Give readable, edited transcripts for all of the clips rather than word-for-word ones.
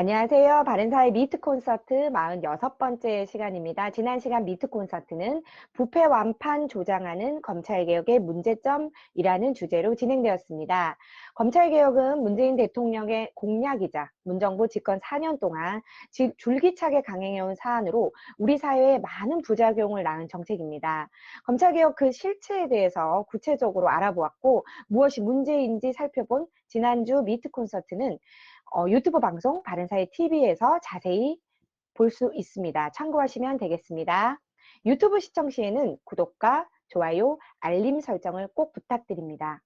안녕하세요. 바른사회 미트 콘서트 46번째 시간입니다. 지난 시간 미트 콘서트는 부패 완판 조장하는 검찰개혁의 문제점이라는 주제로 진행되었습니다. 검찰개혁은 문재인 대통령의 공약이자 문정부 집권 4년 동안 줄기차게 강행해온 사안으로 우리 사회에 많은 부작용을 낳은 정책입니다. 검찰개혁 그 실체에 대해서 구체적으로 알아보았고 무엇이 문제인지 살펴본 지난주 미트 콘서트는 유튜브 방송 바른사회 TV에서 자세히 볼 수 있습니다. 참고하시면 되겠습니다. 유튜브 시청 시에는 구독과 좋아요, 알림 설정을 꼭 부탁드립니다.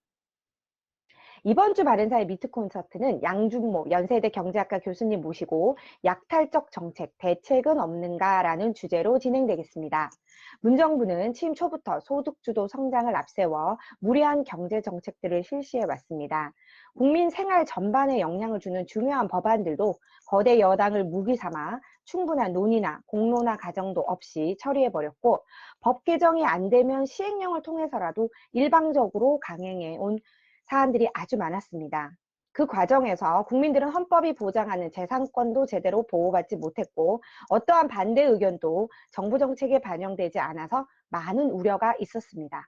이번 주 바른사회 미트 콘서트는 양준모 연세대 경제학과 교수님 모시고 약탈적 정책, 대책은 없는가라는 주제로 진행되겠습니다. 문정부는 취임 초부터 소득주도 성장을 앞세워 무리한 경제 정책들을 실시해 왔습니다. 국민 생활 전반에 영향을 주는 중요한 법안들도 거대 여당을 무기 삼아 충분한 논의나 공론화 과정도 없이 처리해버렸고 법 개정이 안 되면 시행령을 통해서라도 일방적으로 강행해 온 사안들이 아주 많았습니다. 그 과정에서 국민들은 헌법이 보장하는 재산권도 제대로 보호받지 못했고 어떠한 반대 의견도 정부 정책에 반영되지 않아서 많은 우려가 있었습니다.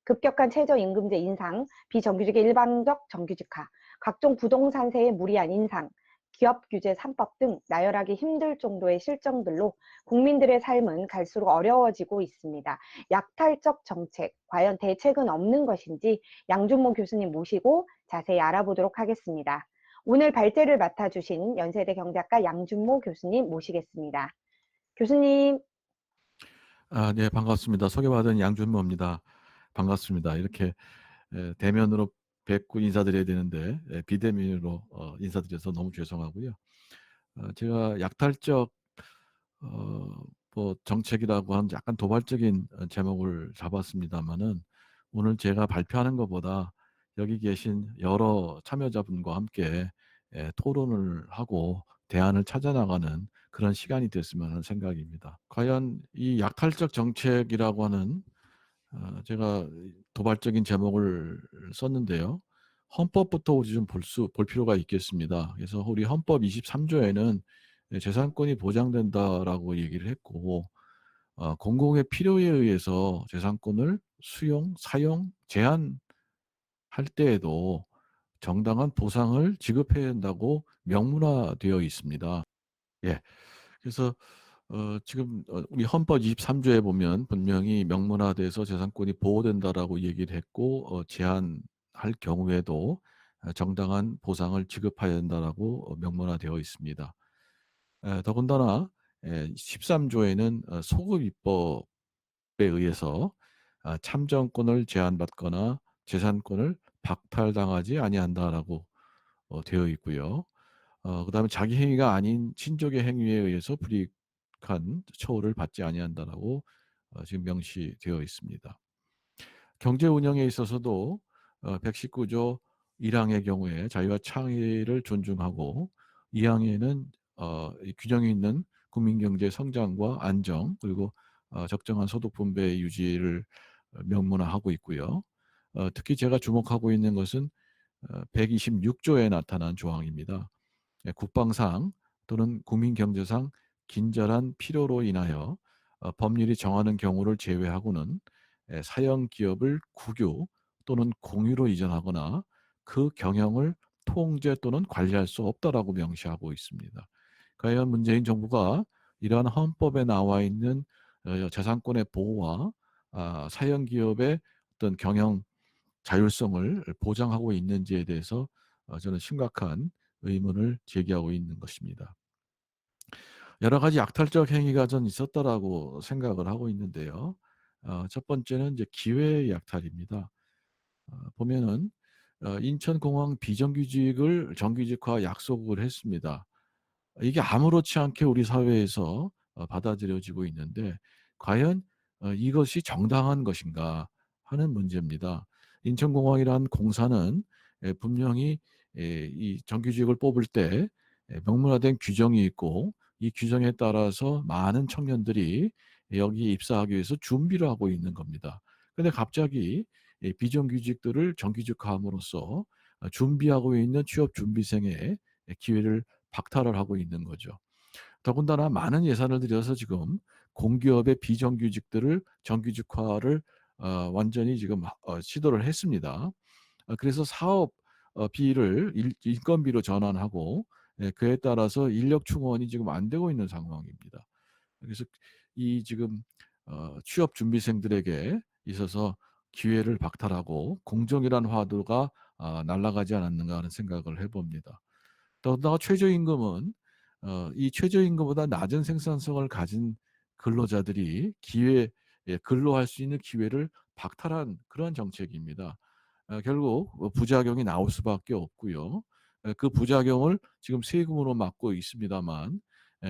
급격한 최저임금제 인상, 비정규직의 일방적 정규직화, 각종 부동산세의 무리한 인상, 기업규제 3법 등 나열하기 힘들 정도의 실정들로 국민들의 삶은 갈수록 어려워지고 있습니다. 약탈적 정책, 과연 대책은 없는 것인지 양준모 교수님 모시고 자세히 알아보도록 하겠습니다. 오늘 발제를 맡아주신 연세대 경제학과 양준모 교수님 모시겠습니다. 교수님. 네, 반갑습니다. 소개받은 양준모입니다. 반갑습니다. 이렇게 대면으로 뵙고 인사드려야 되는데 비대면으로 인사드려서 너무 죄송하고요. 제가 약탈적 정책이라고 하는 약간 도발적인 제목을 잡았습니다만은 오늘 제가 발표하는 것보다 여기 계신 여러 참여자분과 함께 토론을 하고 대안을 찾아나가는 그런 시간이 됐으면 하는 생각입니다. 과연 이 약탈적 정책이라고 하는 제가 도발적인 제목을 썼는데요. 헌법부터 우리 좀 볼 필요가 있겠습니다. 그래서 우리 헌법 23조에는 재산권이 보장된다라고 얘기를 했고, 공공의 필요에 의해서 재산권을 수용, 사용, 제한할 때에도 정당한 보상을 지급해야 한다고 명문화되어 있습니다. 예. 그래서 지금 우리 헌법 23조에 보면 분명히 명문화돼서 재산권이 보호된다라고 얘기를 했고 제한할 경우에도 정당한 보상을 지급해야 된다라고 명문화되어 있습니다. 더군다나 13조에는 소급 입법에 의해서 참정권을 제한받거나 재산권을 박탈당하지 아니한다라고 되어 있고요. 그다음에 자기 행위가 아닌 친족의 행위에 의해서 불이익한 처우를 받지 아니한다라고 지금 명시되어 있습니다. 경제 운영에 있어서도 119조 1항의 경우에 자유와 창의를 존중하고 2항에는 규정이 있는 국민경제 성장과 안정 그리고 적정한 소득 분배 유지를 명문화하고 있고요. 특히 제가 주목하고 있는 것은 126조에 나타난 조항입니다. 국방상 또는 국민경제상 긴절한 필요로 인하여 법률이 정하는 경우를 제외하고는 사형 기업을 국유 또는 공유로 이전하거나 그 경영을 통제 또는 관리할 수 없다라고 명시하고 있습니다. 과연 문재인 정부가 이러한 헌법에 나와 있는 재산권의 보호와 사형 기업의 어떤 경영 자율성을 보장하고 있는지에 대해서 저는 심각한 의문을 제기하고 있는 것입니다. 여러 가지 약탈적 행위가 전 있었다라고 생각을 하고 있는데요. 첫 번째는 이제 기회 약탈입니다. 보면은 인천공항 비정규직을 정규직화 약속을 했습니다. 이게 아무렇지 않게 우리 사회에서 받아들여지고 있는데 과연 이것이 정당한 것인가 하는 문제입니다. 인천공항이란 공사는 분명히 이 정규직을 뽑을 때 명문화된 규정이 있고 이 규정에 따라서 많은 청년들이 여기에 입사하기 위해서 준비를 하고 있는 겁니다. 근데 갑자기 비정규직들을 정규직화함으로써 준비하고 있는 취업 준비생의 기회를 박탈을 하고 있는 거죠. 더군다나 많은 예산을 들여서 지금 공기업의 비정규직들을 정규직화를 완전히 지금 시도를 했습니다. 그래서 사업비를 인건비로 전환하고, 그에 따라서 인력 충원이 지금 안 되고 있는 상황입니다. 그래서 이 지금 취업 준비생들에게 있어서 기회를 박탈하고 공정이란 화두가 날아가지 않았는가 하는 생각을 해봅니다. 더군다나 최저임금은 이 최저임금보다 낮은 생산성을 가진 근로자들이 근로할 수 있는 기회를 박탈한 그런 정책입니다. 결국 부작용이 나올 수밖에 없고요. 그 부작용을 지금 세금으로 막고 있습니다만,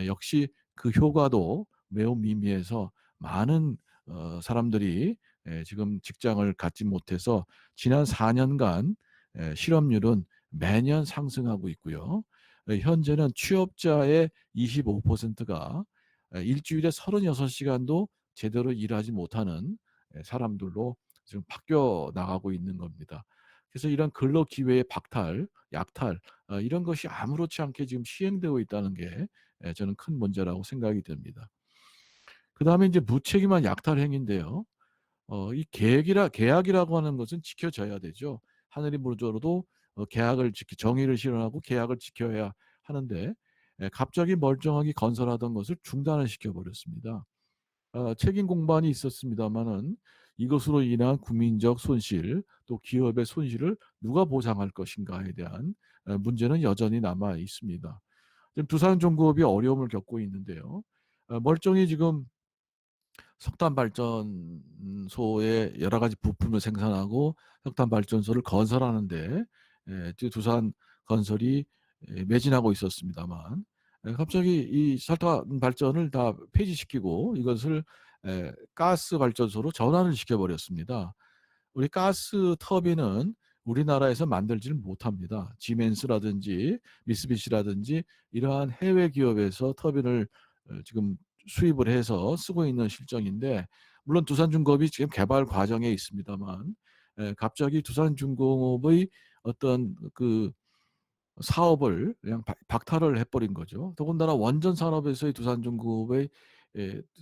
역시 그 효과도 매우 미미해서 많은 사람들이 지금 직장을 갖지 못해서 지난 4년간 실업률은 매년 상승하고 있고요. 현재는 취업자의 25%가 일주일에 36시간도 제대로 일하지 못하는 사람들로 지금 바뀌어 나가고 있는 겁니다. 그래서 이런 근로 기회의 박탈, 약탈, 이런 것이 아무렇지 않게 지금 시행되고 있다는 게 저는 큰 문제라고 생각이 됩니다. 그다음에 이제 무책임한 약탈 행위인데요. 이 계약이라고 하는 것은 지켜져야 되죠. 하늘이 무너져도 계약을 정의를 실현하고 계약을 지켜야 하는데, 갑자기 멀쩡하게 건설하던 것을 중단을 시켜버렸습니다. 책임 공반이 있었습니다마는 이것으로 인한 국민적 손실, 또 기업의 손실을 누가 보상할 것인가에 대한 문제는 여전히 남아 있습니다. 지금 두산중공업이 어려움을 겪고 있는데요. 멀쩡히 지금 석탄 발전소에 여러 가지 부품을 생산하고 석탄 발전소를 건설하는데 두산 건설이 매진하고 있었습니다만, 갑자기 이 석탄 발전을 다 폐지시키고 이것을 가스 발전소로 전환을 시켜버렸습니다. 우리 가스 터빈은 우리나라에서 만들지를 못합니다. 지멘스라든지 미쓰비시라든지 이러한 해외 기업에서 터빈을 지금 수입을 해서 쓰고 있는 실정인데, 물론 두산중공업이 지금 개발 과정에 있습니다만, 갑자기 두산중공업의 어떤 그 사업을 그냥 박탈을 해버린 거죠. 더군다나 원전 산업에서의 두산중공업의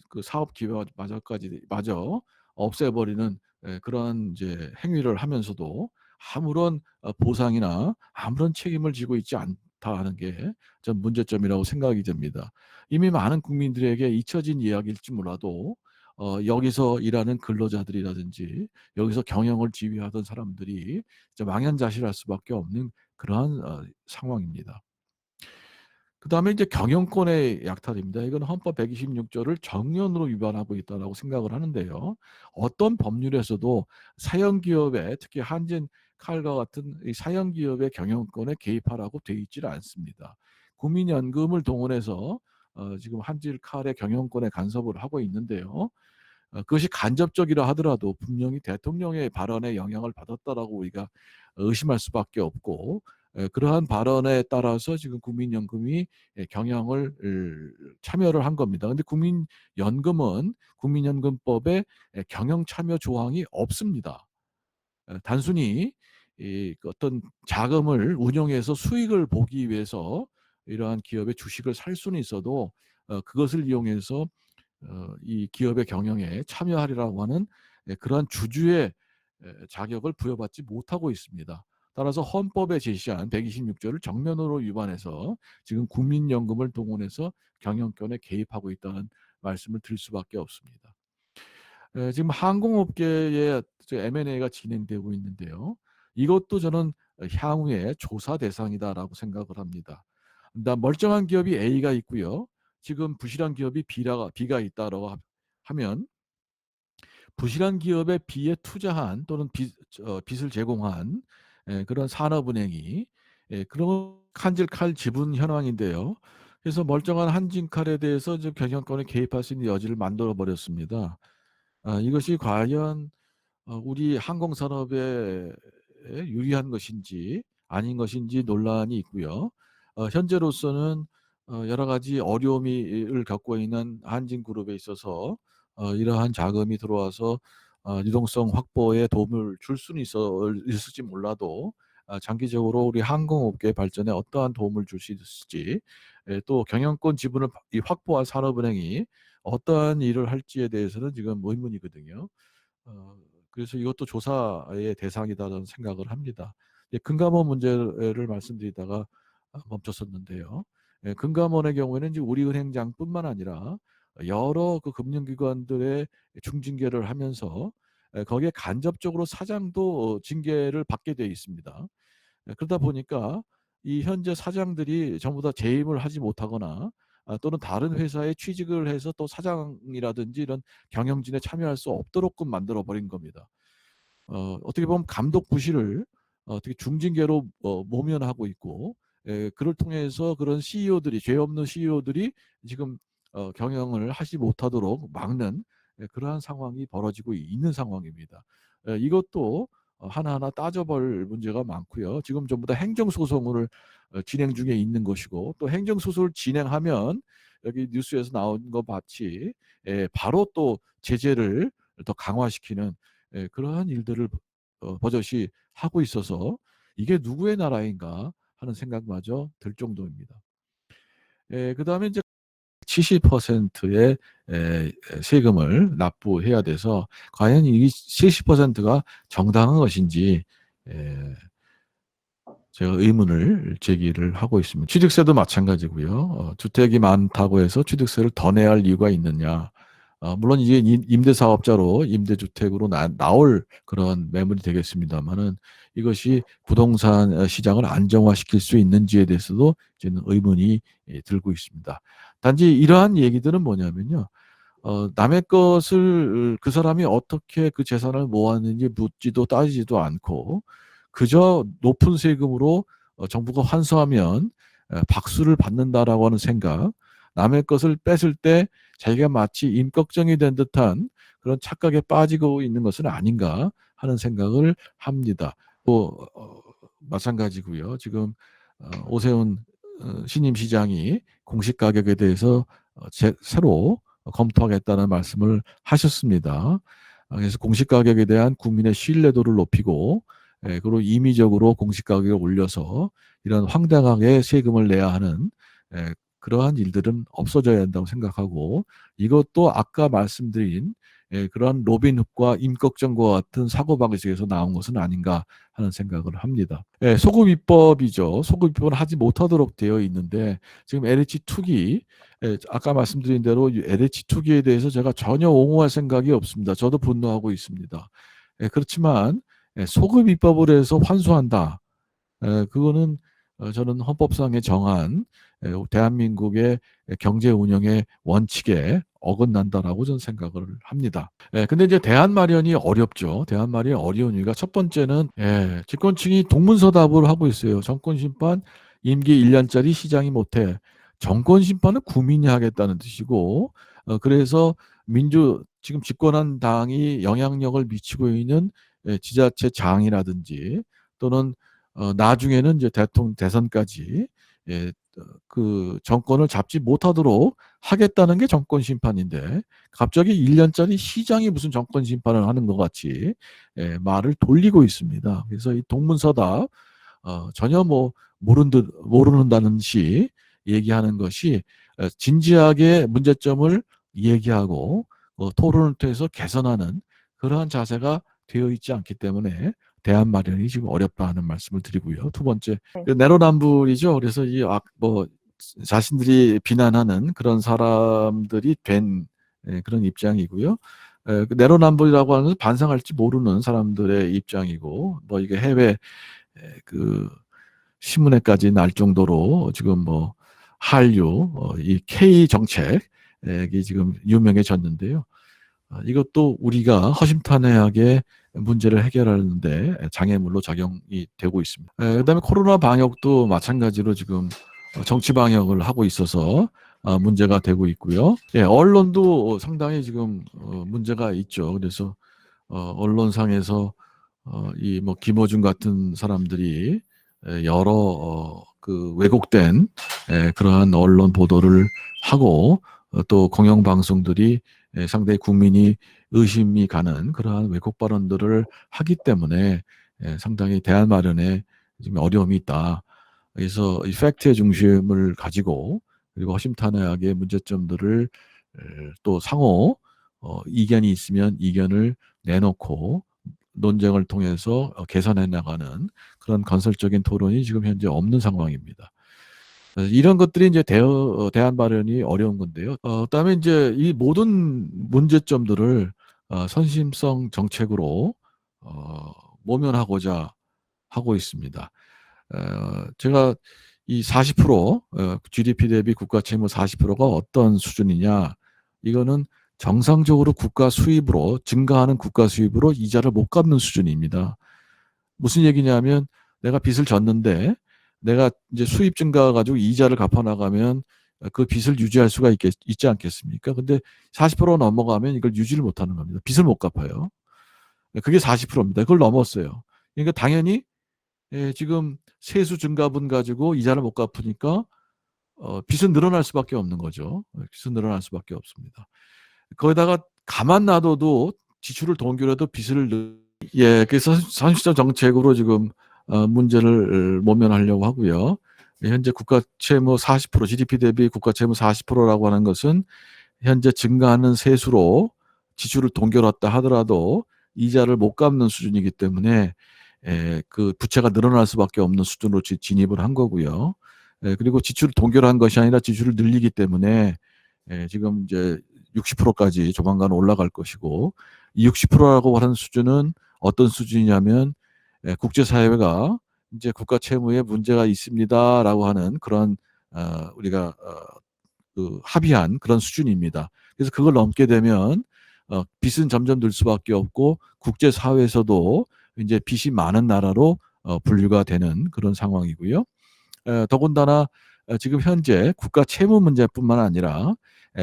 그 사업 기회마저까지 마저 없애버리는 그런 이제 행위를 하면서도 아무런 보상이나 아무런 책임을 지고 있지 않다는 게 전 문제점이라고 생각이 됩니다. 이미 많은 국민들에게 잊혀진 이야기일지 몰라도 여기서 일하는 근로자들이라든지 여기서 경영을 지휘하던 사람들이 이제 망연자실할 수밖에 없는 그러한 상황입니다. 그다음에 이제 경영권의 약탈입니다. 이건 헌법 126조를 정면으로 위반하고 있다라고 생각을 하는데요. 어떤 법률에서도 사형 기업에, 특히 한진칼과 같은 이 사형 기업의 경영권에 개입하라고 되어 있지를 않습니다. 국민연금을 동원해서 지금 한진칼의 경영권에 간섭을 하고 있는데요. 그것이 간접적이라 하더라도 분명히 대통령의 발언에 영향을 받았다라고 우리가 의심할 수밖에 없고, 그러한 발언에 따라서 지금 국민연금이 경영을 참여를 한 겁니다. 근데 국민연금은 국민연금법에 경영 참여 조항이 없습니다. 단순히 그 어떤 자금을 운용해서 수익을 보기 위해서 이러한 기업의 주식을 살 수는 있어도 그것을 이용해서 이 기업의 경영에 참여하리라고 하는 그러한 주주의 자격을 부여받지 못하고 있습니다. 따라서 헌법에 제시한 126조를 정면으로 위반해서 지금 국민연금을 동원해서 경영권에 개입하고 있다는 말씀을 드릴 수밖에 없습니다. 지금 항공업계에 M&A가 진행되고 있는데요. 이것도 저는 향후에 조사 대상이다라고 생각을 합니다. 멀쩡한 기업이 A가 있고요. 지금 부실한 기업이 B가 있다라고 하면, 부실한 기업에 B에 투자한 또는 빚을 제공한 그런 산업은행이 그런 한진칼 지분 현황인데요. 그래서 멀쩡한 한진칼에 대해서 경영권에 개입할 수 있는 여지를 만들어 버렸습니다. 이것이 과연 우리 항공산업에 유리한 것인지 아닌 것인지 논란이 있고요. 현재로서는 여러 가지 어려움을 겪고 있는 한진그룹에 있어서 이러한 자금이 들어와서 유동성 확보에 도움을 줄 수는 있을지 몰라도 장기적으로 우리 항공업계 발전에 어떠한 도움을 줄 수 있을지, 또 경영권 지분을 확보한 산업은행이 어떠한 일을 할지에 대해서는 지금 의문이거든요. 어, 그래서 이것도 조사의 대상이다라는 생각을 합니다. 금감원 문제를 말씀드리다가 멈췄었는데요. 금감원의 경우에는 이제 우리은행장뿐만 아니라 여러 그 금융기관들의 중징계를 하면서 거기에 간접적으로 사장도 징계를 받게 되어 있습니다. 그러다 보니까 이 현재 사장들이 전부 다 재임을 하지 못하거나 또는 다른 회사에 취직을 해서 또 사장이라든지 이런 경영진에 참여할 수 없도록끔 만들어 버린 겁니다. 어떻게 보면 감독 부실을 어떻게 중징계로 모면하고 있고, 그를 통해서 그런 CEO들이, 죄 없는 CEO들이 지금 경영을 하지 못하도록 막는 그러한 상황이 벌어지고 있는 상황입니다. 이것도 하나하나 따져볼 문제가 많고요. 지금 전부 다 행정소송을 진행 중에 있는 것이고, 또 행정소송을 진행하면 여기 뉴스에서 나온 것 같이 바로 또 제재를 더 강화시키는 그러한 일들을 버젓이 하고 있어서 이게 누구의 나라인가 하는 생각마저 들 정도입니다. 그다음에 이제 70%의 세금을 납부해야 돼서 과연 이 70%가 정당한 것인지 제가 의문을 제기를 하고 있습니다. 취득세도 마찬가지고요. 주택이 많다고 해서 취득세를 더 내야 할 이유가 있느냐. 물론 이게 임대사업자로 임대주택으로 나올 그런 매물이 되겠습니다만은 이것이 부동산 시장을 안정화시킬 수 있는지에 대해서도 저는 의문이 들고 있습니다. 단지 이러한 얘기들은 뭐냐면요. 남의 것을 그 사람이 어떻게 그 재산을 모았는지 묻지도 따지지도 않고 그저 높은 세금으로 정부가 환수하면 박수를 받는다라고 하는 생각, 남의 것을 뺏을 때 자기가 마치 임꺽정이 된 듯한 그런 착각에 빠지고 있는 것은 아닌가 하는 생각을 합니다. 또 마찬가지고요. 지금 오세훈 신임 시장이 공시 가격에 대해서 새로 검토하겠다는 말씀을 하셨습니다. 그래서 공시 가격에 대한 국민의 신뢰도를 높이고 그리고 임의적으로 공시 가격을 올려서 이런 황당하게 세금을 내야 하는 그러한 일들은 없어져야 한다고 생각하고 이것도 아까 말씀드린 그러한 로빈훗과 임꺽정과 같은 사고방식에서 나온 것은 아닌가 하는 생각을 합니다. 소급 입법이죠. 소급 입법을 하지 못하도록 되어 있는데 지금 LH 투기 아까 말씀드린 대로 LH 투기에 대해서 제가 전혀 옹호할 생각이 없습니다. 저도 분노하고 있습니다. 그렇지만 소급 입법을 해서 환수한다. 그거는 저는 헌법상에 정한 대한민국의 경제 운영의 원칙에 어긋난다라고 저는 생각을 합니다. 근데 이제 대안 마련이 어렵죠. 대안 마련이 어려운 이유가 첫 번째는 집권층이 동문서답을 하고 있어요. 정권 심판 임기 1년짜리 시장이 못해. 정권 심판은 국민이 하겠다는 뜻이고 그래서 지금 집권한 당이 영향력을 미치고 있는 지자체장이라든지 또는 나중에는 이제 대선까지 그 정권을 잡지 못하도록 하겠다는 게 정권 심판인데 갑자기 1년짜리 시장이 무슨 정권 심판을 하는 것 같이 말을 돌리고 있습니다. 그래서 이 동문서답 전혀 뭐 모르는다는 시 얘기하는 것이 진지하게 문제점을 얘기하고 토론을 통해서 개선하는 그러한 자세가 되어 있지 않기 때문에 대안 마련이 지금 어렵다 하는 말씀을 드리고요. 두 번째, 내로남불이죠. 그래서 자신들이 비난하는 그런 사람들이 된 그런 입장이고요. 그 내로남불이라고 하는 것은 반성할지 모르는 사람들의 입장이고, 뭐 이게 해외 그 신문에까지 날 정도로 지금 뭐 한류, 이 K 정책이 지금 유명해졌는데요. 이것도 우리가 허심탄회하게 문제를 해결하는데 장애물로 작용이 되고 있습니다. 그다음에 코로나 방역도 마찬가지로 지금 정치 방역을 하고 있어서 문제가 되고 있고요. 언론도 상당히 지금 문제가 있죠. 그래서 언론상에서 이 뭐 김어준 같은 사람들이 여러 그 왜곡된 그러한 언론 보도를 하고 또 공영방송들이 상당히 국민이 의심이 가는 그러한 왜곡 발언들을 하기 때문에 상당히 대안 마련에 지금 어려움이 있다. 그래서 이 팩트의 중심을 가지고 그리고 허심탄회하게 문제점들을 또 상호 이견이 있으면 이견을 내놓고 논쟁을 통해서 개선해 나가는 그런 건설적인 토론이 지금 현재 없는 상황입니다. 이런 것들이 이제 대안 마련이 어려운 건데요. 그다음에 이제 이 모든 문제점들을 선심성 정책으로 모면하고자 하고 있습니다. 제가 이 40% GDP 대비 국가 채무 40%가 어떤 수준이냐? 이거는 정상적으로 국가 수입으로 증가하는 국가 수입으로 이자를 못 갚는 수준입니다. 무슨 얘기냐면 내가 빚을 졌는데 내가 이제 수입 증가 가지고 이자를 갚아 나가면 그 빚을 유지할 수가 있지 않겠습니까? 근데 40% 넘어가면 이걸 유지를 못 하는 겁니다. 빚을 못 갚아요. 그게 40%입니다. 그걸 넘었어요. 그러니까 당연히 지금 세수 증가분 가지고 이자를 못 갚으니까 빚은 늘어날 수밖에 없는 거죠. 빚은 늘어날 수밖에 없습니다. 거기다가 가만 놔둬도 지출을 동결해도 빚을 그래서 선시적 정책으로 지금 문제를 모면하려고 하고요. 현재 국가 채무 40%, GDP 대비 국가 채무 40%라고 하는 것은 현재 증가하는 세수로 지출을 동결했다 하더라도 이자를 못 갚는 수준이기 때문에 그 부채가 늘어날 수밖에 없는 수준으로 진입을 한 거고요. 그리고 지출을 동결한 것이 아니라 지출을 늘리기 때문에 지금 이제 60%까지 조만간 올라갈 것이고 이 60%라고 하는 수준은 어떤 수준이냐면 국제사회가 이제 국가 채무에 문제가 있습니다라고 하는 그런 우리가 그 합의한 그런 수준입니다. 그래서 그걸 넘게 되면 빚은 점점 늘 수밖에 없고 국제사회에서도 이제 빚이 많은 나라로 분류가 되는 그런 상황이고요. 더군다나 지금 현재 국가 채무 문제뿐만 아니라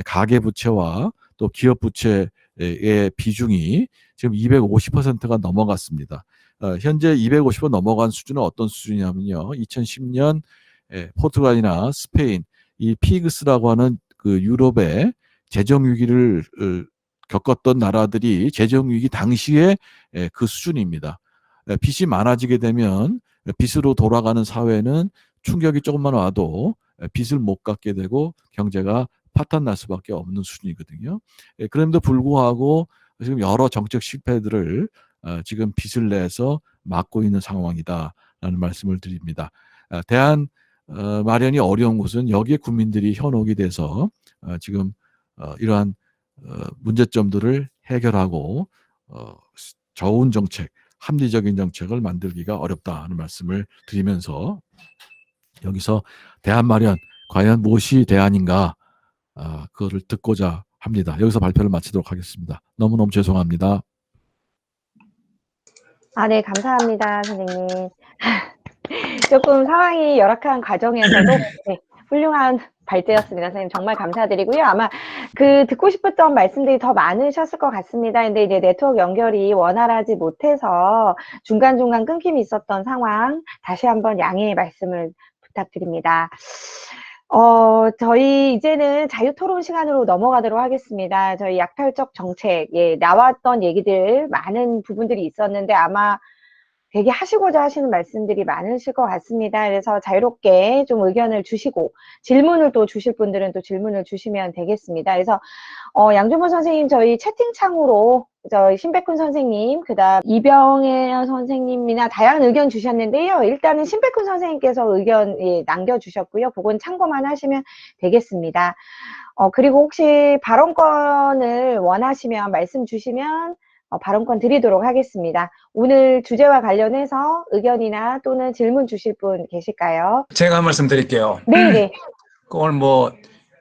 가계 부채와 또 기업 부채의 비중이 지금 250%가 넘어갔습니다. 현재 250% 넘어간 수준은 어떤 수준이냐면요. 2010년 포르투갈이나 스페인, 이 피그스라고 하는 그 유럽의 재정 위기를 겪었던 나라들이 재정 위기 당시에 그 수준입니다. 빚이 많아지게 되면 빚으로 돌아가는 사회는 충격이 조금만 와도 빚을 못 갚게 되고 경제가 파탄 날 수밖에 없는 수준이거든요. 그럼에도 불구하고 지금 여러 정책 실패들을 지금 빚을 내서 막고 있는 상황이다라는 말씀을 드립니다. 대안 마련이 어려운 곳은 여기에 국민들이 현혹이 돼서 지금 이러한 문제점들을 해결하고 좋은 정책, 합리적인 정책을 만들기가 어렵다는 말씀을 드리면서 여기서 대안 마련, 과연 무엇이 대안인가 그거를 듣고자 합니다. 여기서 발표를 마치도록 하겠습니다. 너무너무 죄송합니다. 네, 감사합니다, 선생님. 조금 상황이 열악한 과정에서도 네, 훌륭한 발제였습니다. 선생님 정말 감사드리고요. 아마 그 듣고 싶었던 말씀들이 더 많으셨을 것 같습니다. 근데 이제 네트워크 연결이 원활하지 못해서 중간중간 끊김이 있었던 상황 다시 한번 양해의 말씀을 부탁드립니다. 저희 이제는 자유토론 시간으로 넘어가도록 하겠습니다. 저희 약탈적 정책, 나왔던 얘기들 많은 부분들이 있었는데 아마 되게 하시고자 하시는 말씀들이 많으실 것 같습니다. 그래서 자유롭게 좀 의견을 주시고 질문을 또 주실 분들은 또 질문을 주시면 되겠습니다. 그래서 양준모 선생님 저희 채팅창으로 저희 신백훈 선생님 그다음 이병혜 선생님이나 다양한 의견 주셨는데요. 일단은 신백훈 선생님께서 의견 남겨주셨고요. 그건 참고만 하시면 되겠습니다. 그리고 혹시 발언권을 원하시면 말씀 주시면 발언권 드리도록 하겠습니다. 오늘 주제와 관련해서 의견이나 또는 질문 주실 분 계실까요? 제가 한 말씀 드릴게요. 네네. 오늘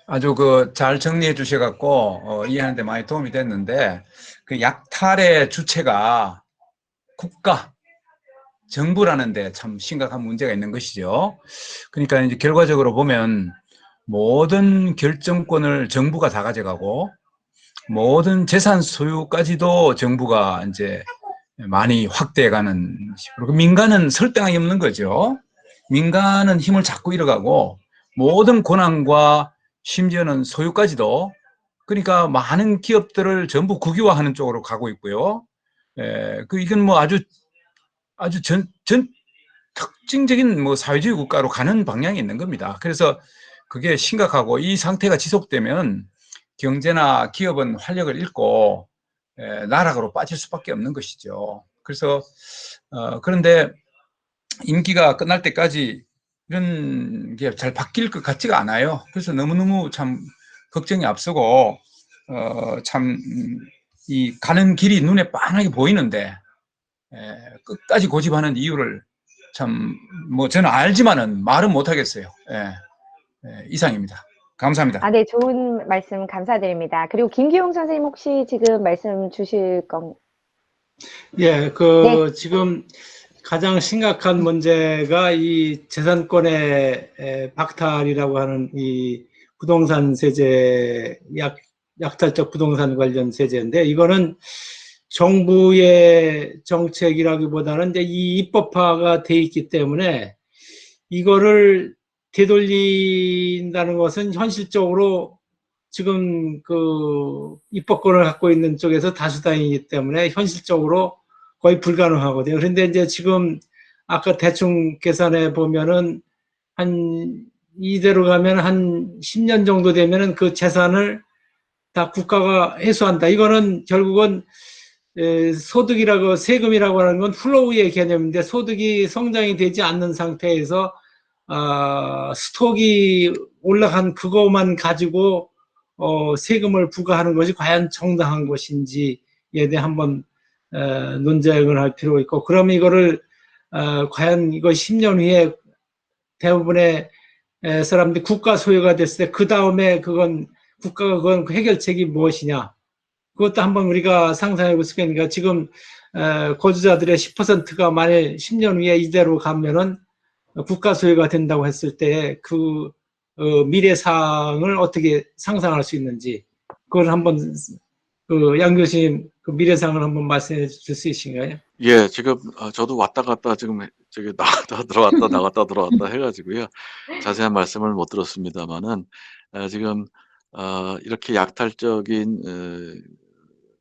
아주 잘 정리해 주셔갖고 이해하는데 많이 도움이 됐는데 그 약탈의 주체가 국가, 정부라는데 참 심각한 문제가 있는 것이죠. 그러니까 이제 결과적으로 보면 모든 결정권을 정부가 다 가져가고 모든 재산 소유까지도 정부가 이제 많이 확대해가는 식으로 민간은 설득하기 없는 거죠. 민간은 힘을 자꾸 잃어가고 모든 권한과 심지어는 소유까지도 그러니까 많은 기업들을 전부 국유화하는 쪽으로 가고 있고요. 이건 아주 특징적인 뭐 사회주의 국가로 가는 방향이 있는 겁니다. 그래서 그게 심각하고 이 상태가 지속되면 경제나 기업은 활력을 잃고 나락으로 빠질 수밖에 없는 것이죠. 그래서 그런데 임기가 끝날 때까지 이런 게 잘 바뀔 것 같지가 않아요. 그래서 너무너무 참 걱정이 앞서고 참 이 가는 길이 눈에 빤하게 보이는데 끝까지 고집하는 이유를 참 뭐 저는 알지만은 말은 못하겠어요. 이상입니다. 감사합니다. 네, 좋은 말씀 감사드립니다. 그리고 김기용 선생님 혹시 지금 말씀 주실 건? 예, 네. 지금 가장 심각한 문제가 이 재산권의 박탈이라고 하는 이 부동산 세제, 약탈적 부동산 관련 세제인데, 이거는 정부의 정책이라기보다는 이제 이 입법화가 돼 있기 때문에 이거를 되돌린다는 것은 현실적으로 지금 입법권을 갖고 있는 쪽에서 다수당이기 때문에 현실적으로 거의 불가능하거든요. 그런데 이제 지금 아까 대충 계산해 보면은 이대로 가면 한 10년 정도 되면은 그 재산을 다 국가가 회수한다. 이거는 결국은 소득이라고 세금이라고 하는 건 플로우의 개념인데 소득이 성장이 되지 않는 상태에서 스톡이 올라간 그것만 가지고 세금을 부과하는 것이 과연 정당한 것인지에 대해 한번 논쟁을 할 필요가 있고, 그럼 이거를 과연 이거 10년 후에 대부분의 사람들이 국가 소유가 됐을 때 그 다음에 국가가 그건 해결책이 무엇이냐, 그것도 한번 우리가 상상해 볼 수가 있으니까 지금 거주자들의 10%가 만일 10년 후에 이대로 가면은 국가 소유가 된다고 했을 때 미래상을 어떻게 상상할 수 있는지, 그걸 한번 양 교수님 그 미래상을 한번 말씀해 줄 수 있으신가요? 예, 지금 저도 왔다 갔다 지금 저기 나갔다 들어왔다 나갔다 들어왔다 해가지고요. 자세한 말씀을 못 들었습니다만은 지금 이렇게 약탈적인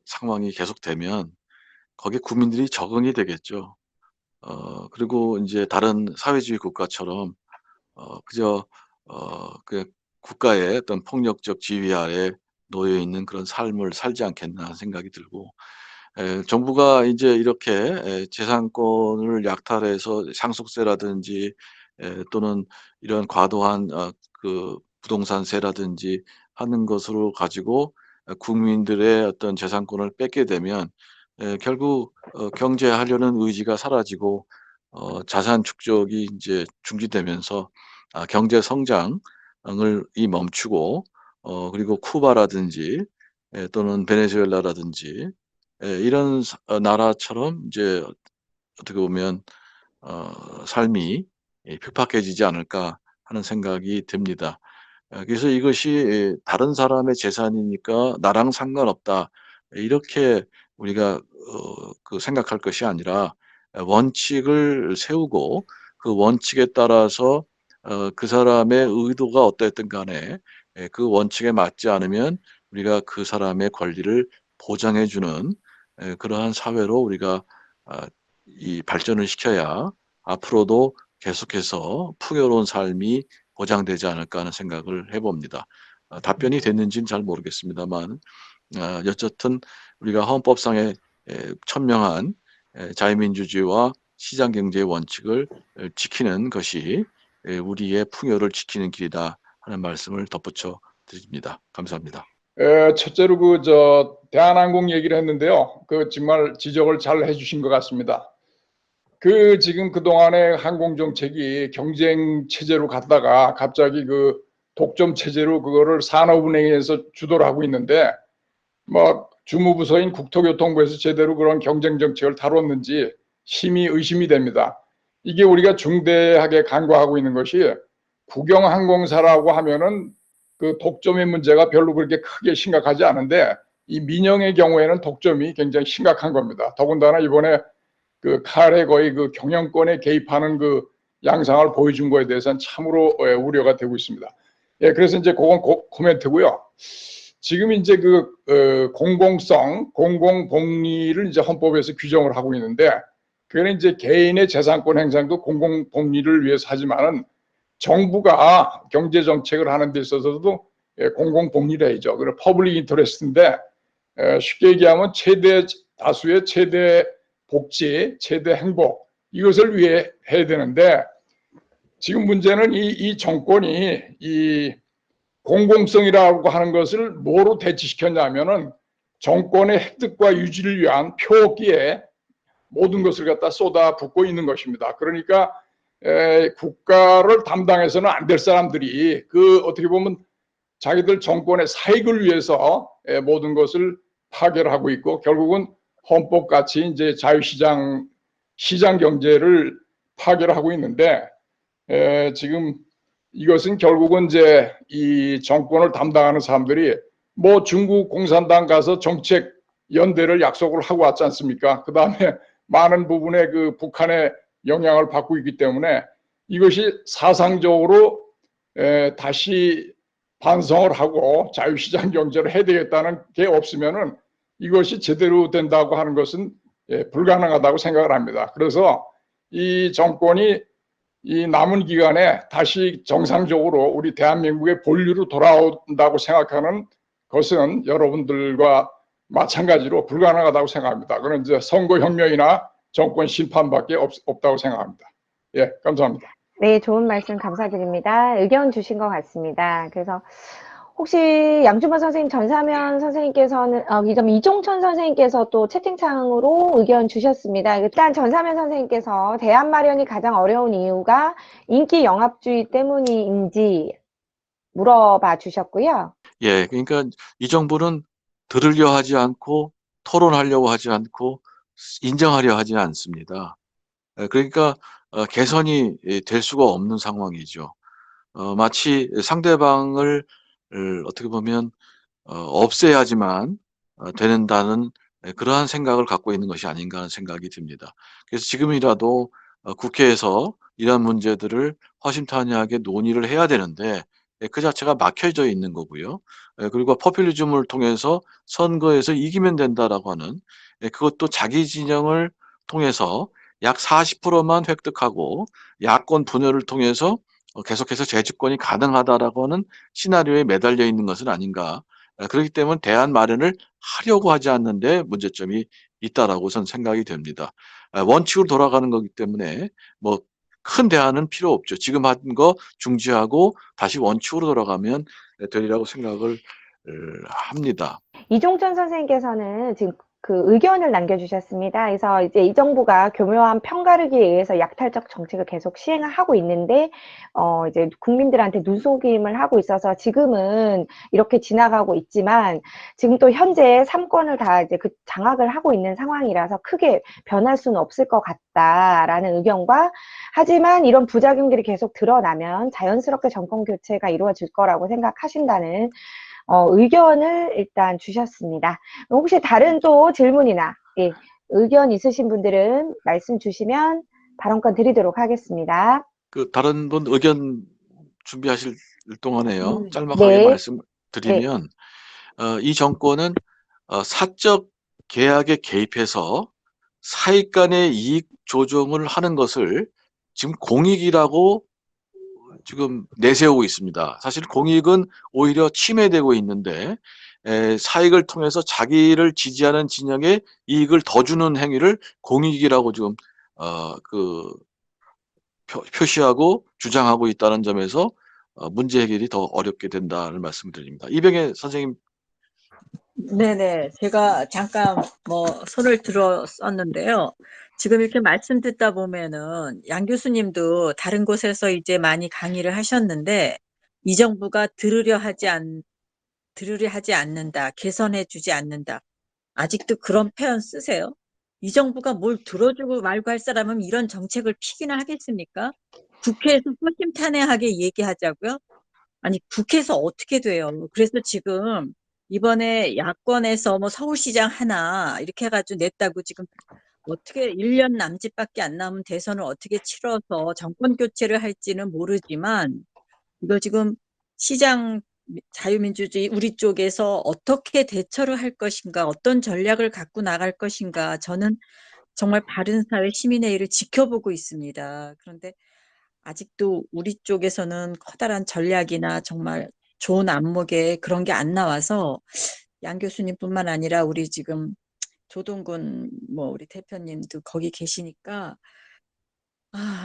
상황이 계속되면 거기에 국민들이 적응이 되겠죠. 그리고 이제 다른 사회주의 국가처럼 그저 그 국가의 어떤 폭력적 지휘 아래 놓여 있는 그런 삶을 살지 않겠나 하는 생각이 들고, 정부가 이제 이렇게 재산권을 약탈해서 상속세라든지 또는 이런 과도한 그 부동산세라든지 하는 것으로 가지고 국민들의 어떤 재산권을 뺏게 되면 결국 경제하려는 의지가 사라지고 자산 축적이 이제 중지되면서 경제 성장을 멈추고 그리고 쿠바라든지 또는 베네수엘라라든지 이런 나라처럼 이제 어떻게 보면 삶이 핍박해지지 않을까 하는 생각이 듭니다. 그래서 이것이 다른 사람의 재산이니까 나랑 상관없다, 이렇게 우리가 생각할 것이 아니라 원칙을 세우고 그 원칙에 따라서 그 사람의 의도가 어떠했든 간에 그 원칙에 맞지 않으면 우리가 그 사람의 권리를 보장해 주는 그러한 사회로 우리가 이 발전을 시켜야 앞으로도 계속해서 풍요로운 삶이 보장되지 않을까 하는 생각을 해봅니다. 답변이 됐는지는 잘 모르겠습니다만 여쨌든 우리가 헌법상의 천명한 자유민주주의와 시장경제의 원칙을 지키는 것이 우리의 풍요를 지키는 길이다 하는 말씀을 덧붙여 드립니다. 감사합니다. 첫째로 대한항공 얘기를 했는데요. 정말 지적을 잘 해주신 것 같습니다. 지금 그동안의 항공 정책이 경쟁 체제로 갔다가 갑자기 독점 체제로 그거를 산업은행에서 주도를 하고 있는데, 주무부서인 국토교통부에서 제대로 그런 경쟁 정책을 다뤘는지 심히 의심이 됩니다. 이게 우리가 중대하게 간과하고 있는 것이, 국영항공사라고 하면은 그 독점의 문제가 별로 그렇게 크게 심각하지 않은데 이 민영의 경우에는 독점이 굉장히 심각한 겁니다. 더군다나 이번에 칼에 거의 경영권에 개입하는 양상을 보여준 거에 대해서는 참으로 우려가 되고 있습니다. 예, 그래서 이제 그건 코멘트고요. 지금 이제 공공성, 공공복리를 이제 헌법에서 규정을 하고 있는데 그거는 이제 개인의 재산권 행사도 공공복리를 위해서 하지만은 정부가 경제 정책을 하는 데 있어서도 공공복리를 해야죠. 그래 퍼블릭 인터레스트인데 쉽게 얘기하면 최대 다수의 최대 복지, 최대 행복 이것을 위해 해야 되는데 지금 문제는 이 정권이 이 공공성이라고 하는 것을 뭐로 대치시켰냐면은 정권의 획득과 유지를 위한 표기에 모든 것을 갖다 쏟아붓고 있는 것입니다. 그러니까 국가를 담당해서는 안 될 사람들이 그 어떻게 보면 자기들 정권의 사익을 위해서 모든 것을 파괴를 하고 있고 결국은 헌법같이 이제 자유시장 시장 경제를 파괴를 하고 있는데 지금 이것은 결국은 이제 이 정권을 담당하는 사람들이 뭐 중국 공산당 가서 정책 연대를 약속을 하고 왔지 않습니까? 그 다음에 많은 부분에 그 북한의 영향을 받고 있기 때문에 이것이 사상적으로 다시 반성을 하고 자유시장 경제를 해야 되겠다는 게 없으면은 이것이 제대로 된다고 하는 것은 불가능하다고 생각을 합니다. 그래서 이 정권이 이 남은 기간에 다시 정상적으로 우리 대한민국의 본류로 돌아온다고 생각하는 것은 여러분들과 마찬가지로 불가능하다고 생각합니다. 그건 이제 선거혁명이나 정권 심판밖에 없다고 생각합니다. 예, 감사합니다. 네, 좋은 말씀 감사드립니다. 의견 주신 것 같습니다. 그래서 혹시 양준모 선생님, 전사면 선생님께서는 이종천 선생님께서 또 채팅창으로 의견 주셨습니다. 일단 전사면 선생님께서 대안 마련이 가장 어려운 이유가 인기 영합주의 때문인지 물어봐 주셨고요. 예, 그러니까 이 정부는 들으려 하지 않고 토론하려고 하지 않고 인정하려 하지 않습니다. 그러니까 개선이 될 수가 없는 상황이죠. 마치 상대방을 어떻게 보면 없애야지만 되는다는 그러한 생각을 갖고 있는 것이 아닌가 하는 생각이 듭니다. 그래서 지금이라도 국회에서 이러한 문제들을 허심탄회하게 논의를 해야 되는데 그 자체가 막혀져 있는 거고요. 그리고 포퓰리즘을 통해서 선거에서 이기면 된다라고 하는 그것도 자기 진영을 통해서 약 40%만 획득하고 야권 분열을 통해서 계속해서 재집권이 가능하다라고 하는 시나리오에 매달려 있는 것은 아닌가. 그렇기 때문에 대안 마련을 하려고 하지 않는데 문제점이 있다라고 저는 생각이 됩니다. 원칙으로 돌아가는 거기 때문에 뭐 큰 대안은 필요 없죠. 지금 한 거 중지하고 다시 원칙으로 돌아가면 되리라고 생각을 합니다. 이종천 선생님께서는 지금 그 의견을 남겨주셨습니다. 그래서 이제 이 정부가 교묘한 편가르기에 의해서 약탈적 정책을 계속 시행하고 있는데, 이제 국민들한테 눈속임을 하고 있어서 지금은 이렇게 지나가고 있지만, 지금 또 현재 3권을 다 이제 그 장악을 하고 있는 상황이라서 크게 변할 수는 없을 것 같다라는 의견과, 하지만 이런 부작용들이 계속 드러나면 자연스럽게 정권 교체가 이루어질 거라고 생각하신다는 의견을 일단 주셨습니다. 혹시 다른 또 질문이나 의견 있으신 분들은 말씀 주시면 발언권 드리도록 하겠습니다. 그 다른 분 의견 준비하실 동안에요. 짤막하게 네. 네. 말씀드리면 이 정권은 사적 계약에 개입해서 사익 간의 이익 조정을 하는 것을 지금 공익이라고 지금 내세우고 있습니다. 사실 공익은 오히려 침해되고 있는데 사익을 통해서 자기를 지지하는 진영에 이익을 더 주는 행위를 공익이라고 지금 표시하고 주장하고 있다는 점에서 문제 해결이 더 어렵게 된다는 말씀을 드립니다. 이병혜 선생님. 네네. 제가 잠깐 손을 들었었는데요. 지금 이렇게 말씀 듣다 보면은 양 교수님도 다른 곳에서 이제 많이 강의를 하셨는데 이 정부가 들으려 하지 않는다, 개선해 주지 않는다. 아직도 그런 표현 쓰세요? 이 정부가 뭘 들어주고 말고 할 사람은 이런 정책을 피기나 하겠습니까? 국회에서 허심탄회하게 얘기하자고요? 아니, 국회에서 어떻게 돼요? 그래서 지금 이번에 야권에서 서울시장 하나 이렇게 해가지고 냈다고 지금 어떻게 1년 남짓밖에 안 남은 대선을 어떻게 치러서 정권 교체를 할지는 모르지만 이거 지금 시장 자유민주주의 우리 쪽에서 어떻게 대처를 할 것인가, 어떤 전략을 갖고 나갈 것인가, 저는 정말 바른사회 시민회의를 지켜보고 있습니다. 그런데 아직도 우리 쪽에서는 커다란 전략이나 정말 좋은 안목에 그런 게 안 나와서 양 교수님뿐만 아니라 우리 지금 조동근 뭐 우리 대표님도 거기 계시니까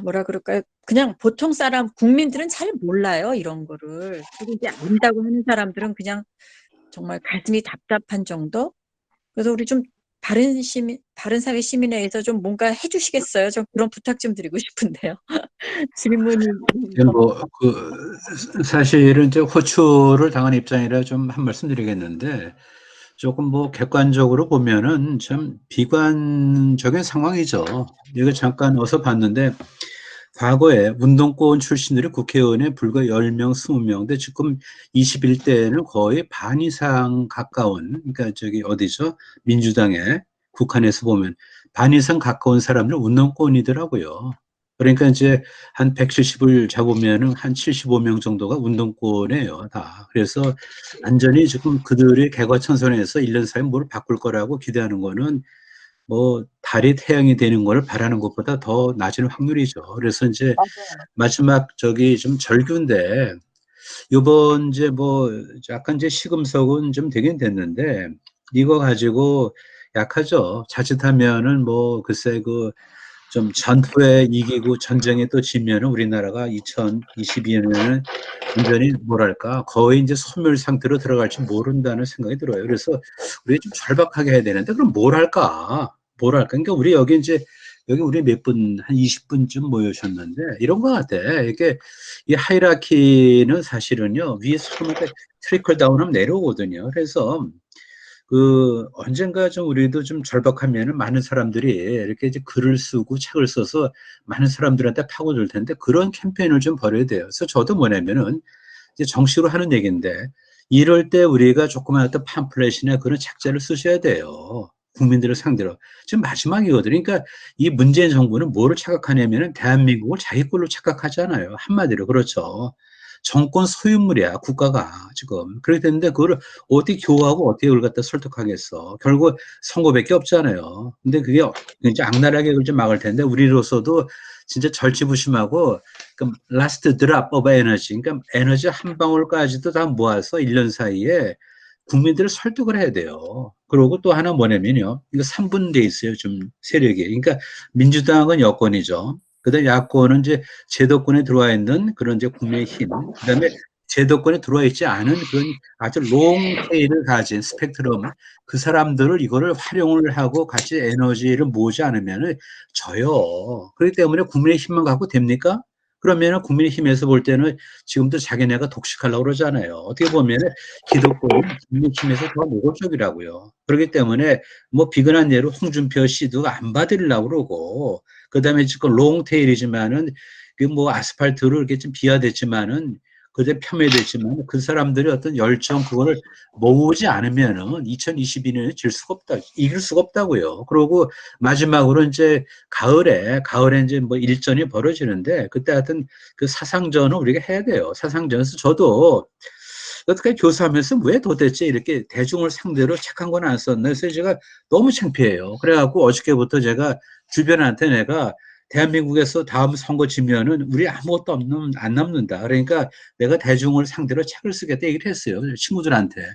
뭐라 그럴까요? 그냥 보통 사람 국민들은 잘 몰라요, 이런 거를. 그리고 이제 안다고 하는 사람들은 그냥 정말 가슴이 답답한 정도? 그래서 우리 좀 바른사회 시민회에서 좀 뭔가 해주시겠어요? 좀 그런 부탁 좀 드리고 싶은데요. 질문이 사실은 이제 호출을 당한 입장이라 좀 한 말씀 드리겠는데, 조금 뭐 객관적으로 보면은 참 비관적인 상황이죠. 이거 잠깐 어서 봤는데, 과거에 운동권 출신들이 국회의원에 불과 10명, 20명, 근데 지금 21대에는 거의 반 이상 가까운, 그러니까 저기 어디죠? 민주당에, 북한에서 보면 반 이상 가까운 사람들 운동권이더라고요. 그러니까 이제 한 170을 잡으면은 한 75명 정도가 운동권이에요, 다. 그래서 완전히 지금 그들의 개과천선에서 1년 사이에 뭘 바꿀 거라고 기대하는 거는 뭐 달이 태양이 되는 걸 바라는 것보다 더 낮은 확률이죠. 그래서 이제 마지막 저기 좀 절규인데, 요번 이제 뭐 약간 이제 시금석은 좀 되긴 됐는데, 이거 가지고 약하죠. 자칫하면은 뭐 글쎄 그 좀 전투에 이기고 전쟁에 또 지면은 우리나라가 2022년에는 완전히 뭐랄까 거의 이제 소멸 상태로 들어갈지 모른다는 생각이 들어요. 그래서 우리 좀 절박하게 해야 되는데 그럼 뭘 할까? 뭘 할까? 그러니까 우리 여기 이제 여기 우리 몇 분, 한 20분쯤 모여셨는데 이런 것 같아. 이게 이 하이라키는 사실은요 위에서 처음에 트리클 다운하면 내려오거든요. 그래서 그 언젠가 좀 우리도 좀 절박하면은 많은 사람들이 이렇게 이제 글을 쓰고 책을 써서 많은 사람들한테 파고들 텐데 그런 캠페인을 좀 벌여야 돼요. 그래서 저도 뭐냐면은 이제 정식으로 하는 얘기인데 이럴 때 우리가 조그만 어떤 팜플렛이나 그런 책자를 쓰셔야 돼요. 국민들을 상대로. 지금 마지막이거든요. 그러니까 이 문재인 정부는 뭐를 착각하냐면은 대한민국을 자기 걸로 착각하잖아요. 한마디로. 그렇죠. 정권 소유물이야, 국가가 지금. 그렇게 됐는데 그거를 어떻게 교화하고 어떻게 그걸 갖다 설득하겠어. 결국 선거밖에 없잖아요. 근데 그게 이제 악랄하게 그걸 좀 막을 텐데 우리로서도 진짜 절치부심하고 그 라스트 드랍 오브 에너지, 그러니까 에너지 한 방울까지도 다 모아서 1년 사이에 국민들을 설득을 해야 돼요. 그리고 또 하나 뭐냐면요. 이거 3분돼 있어요. 좀 세력이. 그러니까 민주당은 여권이죠. 그다음에 야권은 이제 제도권에 들어와 있는 그런 이제 국민의힘. 그다음에 제도권에 들어와 있지 않은 그런 아주 롱테일을 가진 스펙트럼. 그 사람들을 이거를 활용을 하고 같이 에너지를 모으지 않으면은 져요. 그렇기 때문에 국민의힘만 갖고 됩니까? 그러면은 국민의힘에서 볼 때는 지금도 자기네가 독식하려고 그러잖아요. 어떻게 보면은 기득권은 국민의힘에서 더 노골적이라고요. 그렇기 때문에 뭐 비근한 예로 홍준표 씨도 안 받으려고 그러고, 그 다음에 지금 롱테일이지만은 그 뭐 아스팔트로 이렇게 좀 비화됐지만은 그게 폄훼됐지만 그 사람들이 어떤 열정 그거를 모으지 않으면은 2022년에 질 수가 없다, 이길 수가 없다고요. 그리고 마지막으로 이제 가을에 이제 뭐 일전이 벌어지는데 그때 하여튼 그 사상전을 우리가 해야 돼요. 사상전에서 저도 어떻게 교사하면서 왜 도대체 이렇게 대중을 상대로 착한 건 안 썼나 해서 제가 너무 창피해요. 그래갖고 어저께부터 제가 주변한테 내가 대한민국에서 다음 선거 지면은 우리 아무것도 안 남는다. 그러니까 내가 대중을 상대로 책을 쓰겠다 얘기를 했어요. 친구들한테.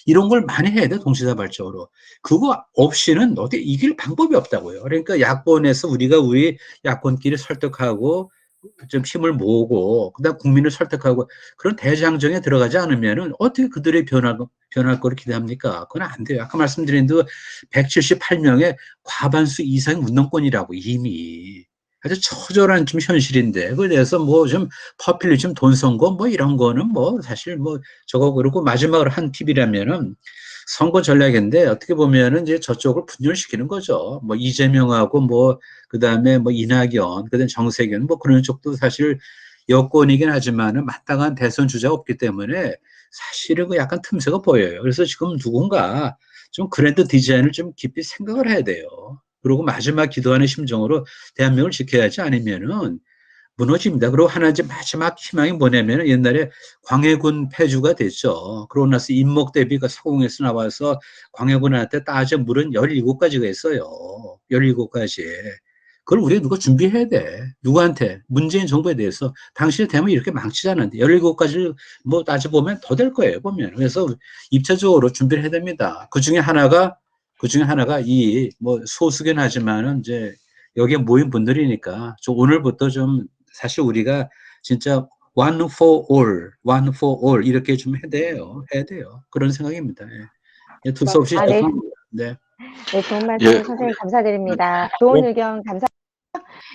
이런 걸 많이 해야 돼, 동시다발적으로. 그거 없이는 어떻게 이길 방법이 없다고요. 그러니까 야권에서 우리가 우리 야권끼리 설득하고 좀 힘을 모으고 그다음 국민을 설득하고 그런 대장정에 들어가지 않으면은 어떻게 그들의 변할 거를 기대합니까? 그건 안 돼요. 아까 말씀드린 대로 178명의 과반수 이상의 운동권이라고 이미 아주 처절한 좀 현실인데 그에 대해서 뭐 좀 퍼퓰리즘 돈 선거 뭐 이런 거는 뭐 사실 뭐 저거 그러고 마지막으로 한 팁이라면은 선거 전략인데 어떻게 보면은 이제 저쪽을 분열시키는 거죠. 뭐 이재명하고 뭐 그다음에 뭐 이낙연, 그다음에 정세균 뭐 그런 쪽도 사실 여권이긴 하지만은 마땅한 대선 주자가 없기 때문에 사실은 그 약간 틈새가 보여요. 그래서 지금 누군가 좀 그랜드 디자인을 좀 깊이 생각을 해야 돼요. 그리고 마지막 기도하는 심정으로 대한민국을 지켜야지 아니면은 무너집니다. 그리고 하나 이제 마지막 희망이 뭐냐면 옛날에 광해군 패주가 됐죠. 그러고 나서 임목 대비가 서공에서 나와서 광해군한테 따져 물은 17가지가 있어요. 17가지에. 그걸 우리가 누가 준비해야 돼. 누구한테? 문재인 정부에 대해서. 당신이 되면 이렇게 망치지 않는데 17가지를 뭐 따져보면 더 될 거예요, 보면. 그래서 입체적으로 준비를 해야 됩니다. 그 중에 하나가 이 뭐 소수긴 하지만은 이제 여기에 모인 분들이니까 좀 오늘부터 좀 사실 우리가 진짜 one for all 이렇게 좀 해야 돼요. 그런 생각입니다. 예. 투수 없이 아, 네. 죄송합니다. 네. 네, 좋은 말씀 예. 선생님 감사드립니다. 좋은 의견 감사합니다.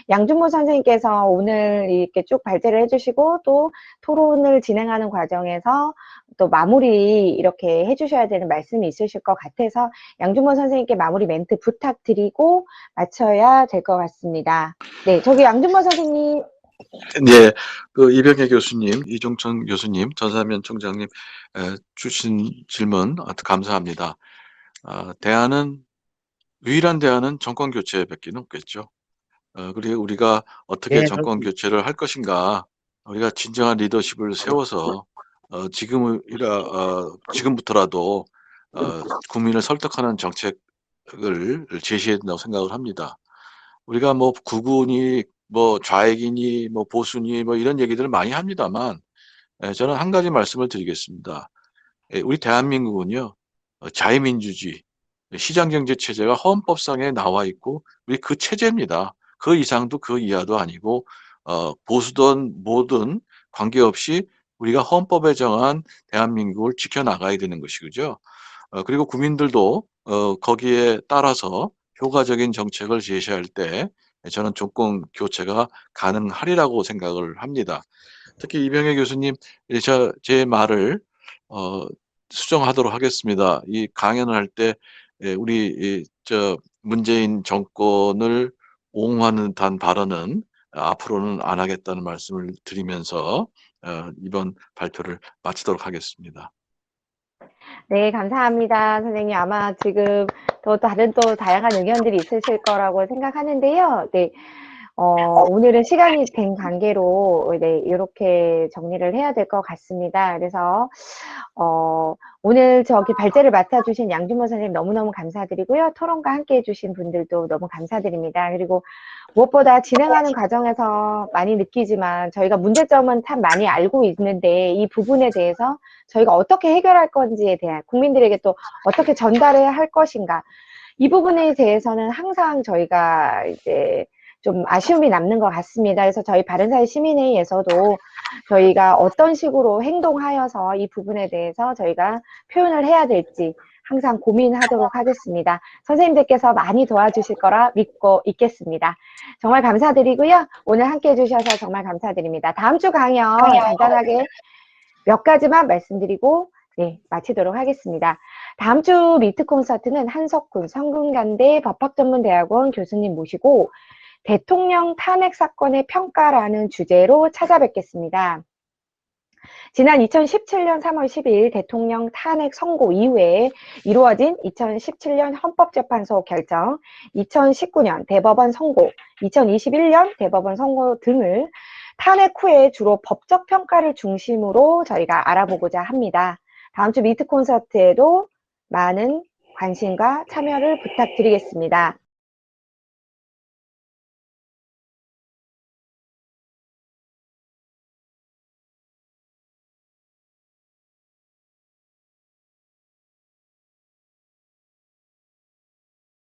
양준모 선생님께서 오늘 이렇게 쭉 발제를 해주시고 또 토론을 진행하는 과정에서 또 마무리 이렇게 해주셔야 되는 말씀이 있으실 것 같아서 양준모 선생님께 마무리 멘트 부탁드리고 마쳐야 될 것 같습니다. 네, 저기 양준모 선생님. 네, 그 이병혜 교수님, 이종천 교수님, 전사면 총장님 주신 질문 아주 감사합니다. 유일한 대안은 정권 교체밖에 없겠죠. 그리고 우리가 어떻게 정권 교체를 할 것인가, 우리가 진정한 리더십을 세워서 지금부터라도 국민을 설득하는 정책을 제시해야 된다고 생각을 합니다. 우리가 뭐 구군이 뭐 좌익이니 뭐 보수니 뭐 이런 얘기들을 많이 합니다만 저는 한 가지 말씀을 드리겠습니다. 우리 대한민국은요, 자유민주주의 시장경제 체제가 헌법상에 나와 있고 우리 그 체제입니다. 그 이상도 그 이하도 아니고 보수든 뭐든 관계없이 우리가 헌법에 정한 대한민국을 지켜나가야 되는 것이죠. 그리고 국민들도 거기에 따라서 효과적인 정책을 제시할 때 저는 정권 교체가 가능하리라고 생각을 합니다. 특히 이병혜 교수님, 제 말을 수정하도록 하겠습니다. 이 강연을 할 때 우리 문재인 정권을 옹호하는 듯한 발언은 앞으로는 안 하겠다는 말씀을 드리면서 이번 발표를 마치도록 하겠습니다. 네, 감사합니다. 선생님, 아마 지금 다른 다양한 의견들이 있으실 거라고 생각하는데요. 네. 오늘은 시간이 된 관계로, 네, 이렇게 정리를 해야 될 것 같습니다. 그래서, 오늘 발제를 맡아주신 양준모 선생님 너무너무 감사드리고요. 토론과 함께 해주신 분들도 너무 감사드립니다. 그리고 무엇보다 진행하는 과정에서 많이 느끼지만 저희가 문제점은 참 많이 알고 있는데 이 부분에 대해서 저희가 어떻게 해결할 건지에 대한 국민들에게 또 어떻게 전달해야 할 것인가 이 부분에 대해서는 항상 저희가 이제 좀 아쉬움이 남는 것 같습니다. 그래서 저희 바른사회 시민회의에서도 저희가 어떤 식으로 행동하여서 이 부분에 대해서 저희가 표현을 해야 될지 항상 고민하도록 하겠습니다. 선생님들께서 많이 도와주실 거라 믿고 있겠습니다. 정말 감사드리고요. 오늘 함께 해주셔서 정말 감사드립니다. 다음 주 강연 간단하게 몇 가지만 말씀드리고 네, 마치도록 하겠습니다. 다음 주 미트 콘서트는 한석훈 성균관대 법학전문대학원 교수님 모시고 대통령 탄핵 사건의 평가라는 주제로 찾아뵙겠습니다. 지난 2017년 3월 10일 대통령 탄핵 선고 이후에 이루어진 2017년 헌법재판소 결정, 2019년 대법원 선고, 2021년 대법원 선고 등을 탄핵 후에 주로 법적 평가를 중심으로 저희가 알아보고자 합니다. 다음 주 미트 콘서트에도 많은 관심과 참여를 부탁드리겠습니다.